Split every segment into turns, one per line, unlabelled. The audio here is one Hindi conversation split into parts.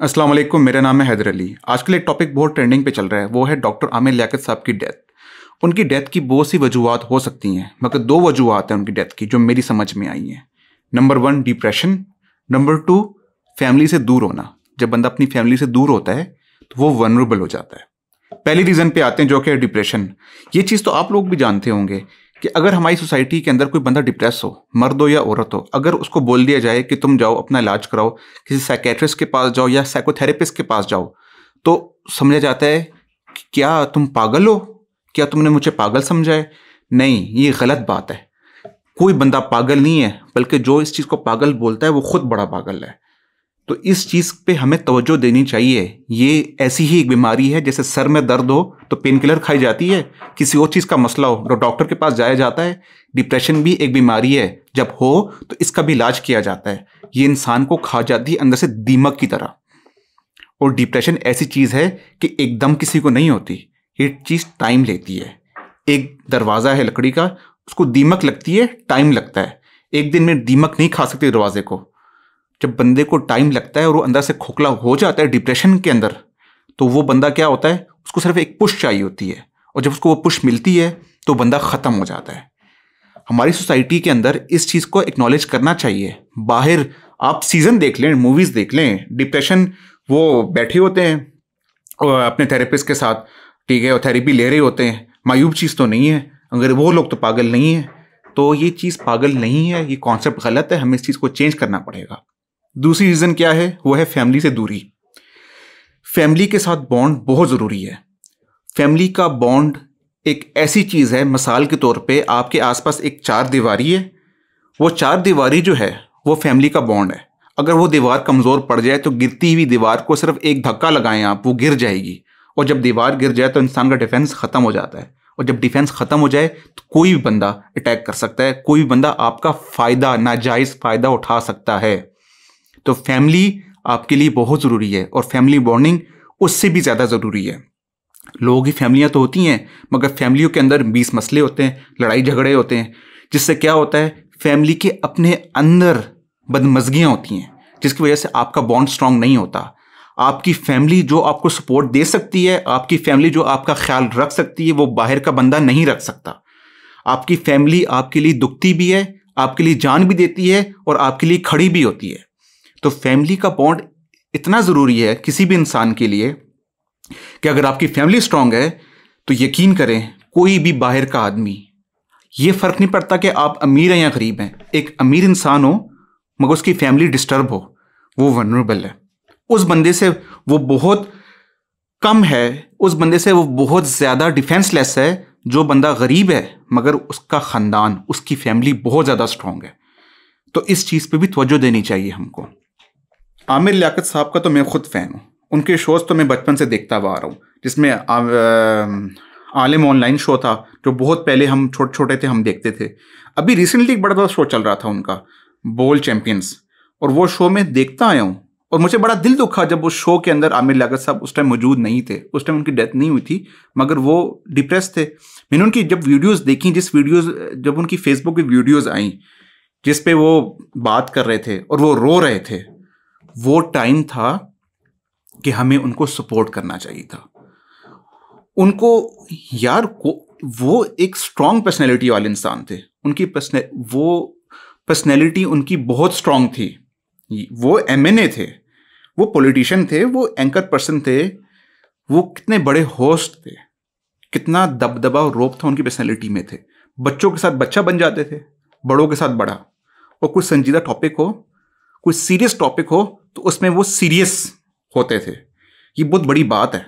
अस्सलाम वालेकुम, मेरा नाम है हैदर अली। आजकल एक टॉपिक बहुत ट्रेंडिंग पे चल रहा है, वो है डॉक्टर आमिर लियाकत साहब की डेथ। उनकी डेथ की बहुत सी वजूहत हो सकती हैं, मगर दो वजूहत हैं उनकी डेथ की जो मेरी समझ में आई हैं। नंबर 1 डिप्रेशन, नंबर 2 फैमिली से दूर होना। जब बंदा अपनी फैमिली से दूर होता है तो वो वनरेबल हो जाता है। पहली रीज़न पे आते हैं जो कि है डिप्रेशन। ये चीज़ तो आप लोग भी जानते होंगे कि अगर हमारी सोसाइटी के अंदर कोई बंदा डिप्रेस हो, मर्द हो या औरत हो, अगर उसको बोल दिया जाए कि तुम जाओ अपना इलाज कराओ, किसी साइकेट्रिस्ट के पास जाओ या साइकोथेरेपिस्ट के पास जाओ, तो समझा जाता है कि क्या तुम पागल हो, क्या तुमने मुझे पागल समझा है। नहीं, ये गलत बात है। कोई बंदा पागल नहीं है, बल्कि जो इस चीज़ को पागल बोलता है वो खुद बड़ा पागल है। तो इस चीज़ पे हमें तवज्जो देनी चाहिए। ये ऐसी ही एक बीमारी है, जैसे सर में दर्द हो तो पेन किलर खाई जाती है, किसी और चीज़ का मसला हो तो डॉक्टर के पास जाया जाता है। डिप्रेशन भी एक बीमारी है, जब हो तो इसका भी इलाज किया जाता है। ये इंसान को खा जाती है अंदर से दीमक की तरह। और डिप्रेशन ऐसी चीज़ है कि एकदम किसी को नहीं होती, ये चीज़ टाइम लेती है। एक दरवाज़ा है लकड़ी का, उसको दीमक लगती है, टाइम लगता है। एक दिन में दीमक नहीं खा सकती दरवाजे को। जब बंदे को टाइम लगता है और वो अंदर से खोखला हो जाता है डिप्रेशन के अंदर, तो वो बंदा क्या होता है, उसको सिर्फ एक पुश चाहिए होती है, और जब उसको वो पुश मिलती है तो बंदा ख़त्म हो जाता है। हमारी सोसाइटी के अंदर इस चीज़ को एक्नॉलेज करना चाहिए। बाहर आप सीज़न देख लें, मूवीज़ देख लें, डिप्रेशन वो बैठे होते हैं और अपने थेरेपिस्ट के साथ, ठीक है, और थेरेपी ले रहे होते हैं। मायूब चीज़ तो नहीं है, अगर वो लोग तो पागल नहीं है। तो ये चीज़ पागल नहीं है, ये कॉन्सेप्ट गलत है, हमें इस चीज़ को चेंज करना पड़ेगा। दूसरी रीज़न क्या है, वो है फैमिली से दूरी। फैमिली के साथ बॉन्ड बहुत ज़रूरी है। फैमिली का बॉन्ड एक ऐसी चीज़ है, मिसाल के तौर पे आपके आसपास एक चार दीवारी है, वो चार दीवारी जो है वो फैमिली का बॉन्ड है। अगर वो दीवार कमज़ोर पड़ जाए तो गिरती हुई दीवार को सिर्फ एक धक्का लगाएं आप, वो गिर जाएगी। और जब दीवार गिर जाए तो इंसान का डिफेंस ख़त्म हो जाता है। और जब डिफेंस ख़त्म हो जाए तो कोई भी बंदा अटैक कर सकता है, कोई भी बंदा आपका फ़ायदा, नाजायज़ फ़ायदा उठा सकता है। तो फैमिली आपके लिए बहुत ज़रूरी है, और फैमिली बॉन्डिंग उससे भी ज़्यादा ज़रूरी है। लोगों की फैमिलियाँ तो होती हैं, मगर फैमिलियों के अंदर 20 मसले होते हैं, लड़ाई झगड़े होते हैं, जिससे क्या होता है, फैमिली के अपने अंदर बदमज़गियाँ होती हैं, जिसकी वजह से आपका बॉन्ड स्ट्रांग नहीं होता। आपकी फैमिली जो आपको सपोर्ट दे सकती है, आपकी फैमिली जो आपका ख्याल रख सकती है, वो बाहर का बंदा नहीं रख सकता। आपकी फैमिली आपके लिए दुखती भी है, आपके लिए जान भी देती है, और आपके लिए खड़ी भी होती है। तो फैमिली का बॉन्ड इतना ज़रूरी है किसी भी इंसान के लिए कि अगर आपकी फैमिली स्ट्रांग है तो यकीन करें, कोई भी बाहर का आदमी, ये फ़र्क नहीं पड़ता कि आप अमीर हैं या गरीब हैं, एक अमीर इंसान हो मगर उसकी फैमिली डिस्टर्ब हो, वो वनरेबल है। उस बंदे से वो बहुत कम है, उस बंदे से वो बहुत ज़्यादा डिफेंसलेस है जो बंदा गरीब है मगर उसका ख़ानदान, उसकी फैमिली बहुत ज़्यादा स्ट्रांग है। तो इस चीज़ पे भी तवज्जो देनी चाहिए हमको। आमिर लियाकत साहब का तो मैं खुद फ़ैन हूँ। उनके शोज़ तो मैं बचपन से देखता हुआ आ रहा हूँ, जिसमें आलिम ऑनलाइन शो था जो बहुत पहले हम छोटे छोटे थे हम देखते थे। अभी रिसेंटली एक बड़ा शो चल रहा था उनका, बोल चैम्पियंस, और वो शो मैं देखता आया हूँ। और मुझे बड़ा दिल दुखा जब उस शो के अंदर आमिर लियाकत साहब उस टाइम मौजूद नहीं थे। उस टाइम उनकी डेथ नहीं हुई थी, मगर वो डिप्रेस थे। मैंने उनकी जब वीडियोज़ देखी, जब उनकी फेसबुक की वीडियोज़ आई जिस पे वो बात कर रहे थे और वो रो रहे थे, वो टाइम था कि हमें उनको सपोर्ट करना चाहिए था। उनको यार वो एक स्ट्रॉन्ग पर्सनैलिटी वाले इंसान थे। वो पर्सनैलिटी उनकी बहुत स्ट्रॉन्ग थी। वो एमएनए थे, वो पॉलिटिशियन थे, वो एंकर पर्सन थे, वो कितने बड़े होस्ट थे, कितना दबदबा और रोब था उनकी पर्सनैलिटी में थे। बच्चों के साथ बच्चा बन जाते थे, बड़ों के साथ बड़ा। और कोई संजीदा टॉपिक हो, कोई सीरियस टॉपिक हो, तो उसमें वो सीरियस होते थे। ये बहुत बड़ी बात है,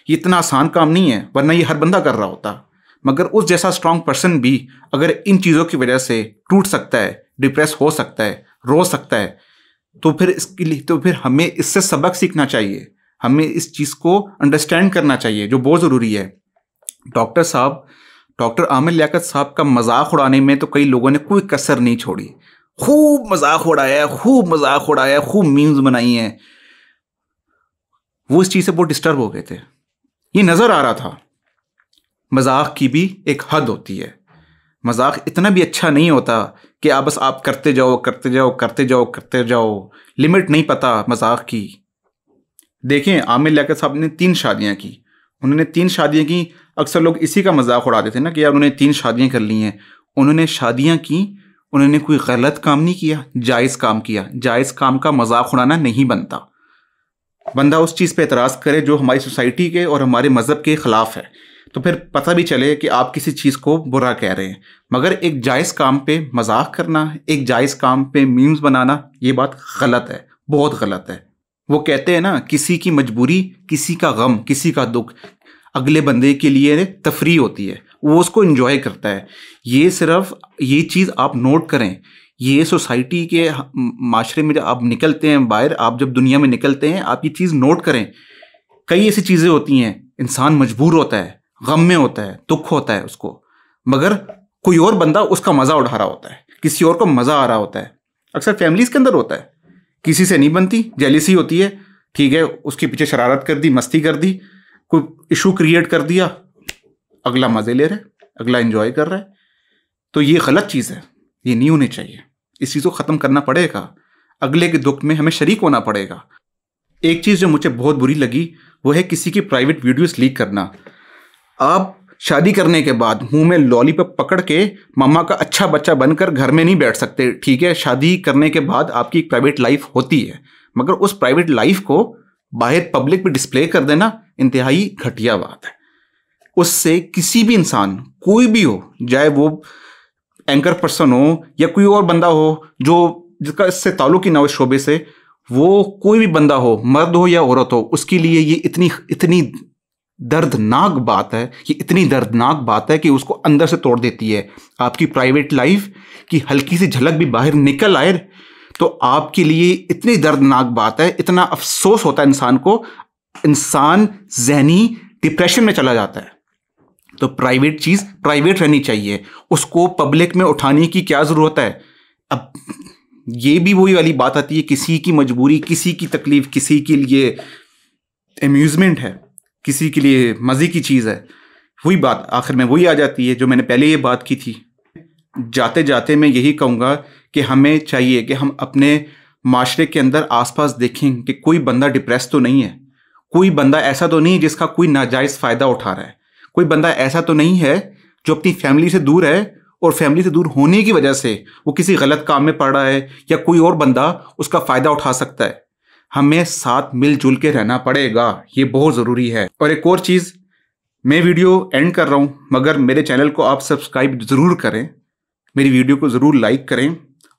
ये इतना आसान काम नहीं है, वरना ये हर बंदा कर रहा होता। मगर उस जैसा स्ट्रांग पर्सन भी अगर इन चीज़ों की वजह से टूट सकता है, डिप्रेस हो सकता है, रो सकता है, तो फिर हमें इससे सबक सीखना चाहिए। हमें इस चीज़ को अंडरस्टैंड करना चाहिए, जो बहुत ज़रूरी है। डॉक्टर आमिर लियाकत साहब का मजाक उड़ाने में तो कई लोगों ने कोई कसर नहीं छोड़ी। खूब मजाक उड़ाया, खूब मीम्स बनाई हैं। वो इस चीज़ से बहुत डिस्टर्ब हो गए थे। ये नज़र आ रहा था मजाक की भी एक हद होती है। मजाक इतना भी अच्छा नहीं होता कि आप करते जाओ। लिमिट नहीं पता मजाक की। देखें, आमिर लियाकत साहब ने 3 शादियां की, उन्होंने 3 शादियां की। अक्सर लोग इसी का मजाक उड़ाते थे ना कि यार उन्होंने 3 शादियां कर ली हैं। उन्होंने शादियां की, उन्होंने कोई गलत काम नहीं किया, जायज़ काम किया। जायज़ काम का मजाक उड़ाना नहीं बनता। बंदा उस चीज़ पे एतराज़ करे जो हमारी सोसाइटी के और हमारे मज़हब के ख़िलाफ़ है, तो फिर पता भी चले कि आप किसी चीज़ को बुरा कह रहे हैं। मगर एक जायज़ काम पे मजाक करना, एक जायज़ काम पे मीम्स बनाना, ये बात गलत है, बहुत गलत है। वो कहते हैं ना, किसी की मजबूरी, किसी का गम, किसी का दुख अगले बंदे के लिए तफरी होती है, वो उसको एंजॉय करता है। ये सिर्फ ये चीज़ आप नोट करें। ये सोसाइटी के माशरे में जब आप निकलते हैं बाहर, आप जब दुनिया में निकलते हैं, आप ये चीज़ नोट करें। कई ऐसी चीज़ें होती हैं, इंसान मजबूर होता है, गम में होता है, दुख होता है उसको, मगर कोई और बंदा उसका मज़ा उठा रहा होता है, किसी और को मज़ा आ रहा होता है। अक्सर फैमिलीज़ के अंदर होता है, किसी से नहीं बनती, जेलिसी होती है, ठीक है, उसके पीछे शरारत कर दी, मस्ती कर दी, कोई इशू क्रिएट कर दिया, अगला मज़े ले रहा है, अगला एंजॉय कर रहा है। तो ये गलत चीज़ है, ये नहीं होनी चाहिए। इस चीज़ को ख़त्म करना पड़ेगा, अगले के दुख में हमें शरीक होना पड़ेगा। एक चीज़ जो मुझे बहुत बुरी लगी वो है किसी की प्राइवेट वीडियोस लीक करना। आप शादी करने के बाद मुंह में लॉलीपॉप पकड़ के मामा का अच्छा बच्चा बनकर घर में नहीं बैठ सकते, ठीक है। शादी करने के बाद आपकी एक प्राइवेट लाइफ होती है, मगर उस प्राइवेट लाइफ को बाहर पब्लिक पे डिस्प्ले कर देना इंतहाई घटिया बात है। उससे किसी भी इंसान, कोई भी हो, चाहे वो एंकर पर्सन हो या कोई और बंदा हो जो जिसका इससे ताल्लुक ही ना हो शोबे से, वो कोई भी बंदा हो, मर्द हो या औरत हो, उसके लिए ये इतनी दर्दनाक बात है, ये इतनी दर्दनाक बात है कि उसको अंदर से तोड़ देती है। आपकी प्राइवेट लाइफ की हल्की सी झलक भी बाहर निकल आए तो आपके लिए इतनी दर्दनाक बात है, इतना अफसोस होता है इंसान को, इंसान ज़हनी डिप्रेशन में चला जाता है। तो प्राइवेट चीज़ प्राइवेट रहनी चाहिए, उसको पब्लिक में उठाने की क्या ज़रूरत है। अब ये भी वही वाली बात आती है, किसी की मजबूरी, किसी की तकलीफ़, किसी के लिए एम्यूज़मेंट है, किसी के लिए मज़े की चीज़ है। वही बात आखिर में वही आ जाती है जो मैंने पहले ये बात की थी। जाते जाते मैं यही कहूँगा कि हमें चाहिए कि हम अपने माशरे के अंदर आसपास देखें कि कोई बंदा डिप्रेस तो नहीं है, कोई बंदा ऐसा तो नहीं जिसका कोई नाजायज़ फ़ायदा उठा रहा है, कोई बंदा ऐसा तो नहीं है जो अपनी फैमिली से दूर है और फैमिली से दूर होने की वजह से वो किसी गलत काम में पड़ रहा है या कोई और बंदा उसका फ़ायदा उठा सकता है। हमें साथ मिलजुल के रहना पड़ेगा, ये बहुत ज़रूरी है। और एक और चीज़, मैं वीडियो एंड कर रहा हूँ, मगर मेरे चैनल को आप सब्सक्राइब ज़रूर करें, मेरी वीडियो को ज़रूर लाइक करें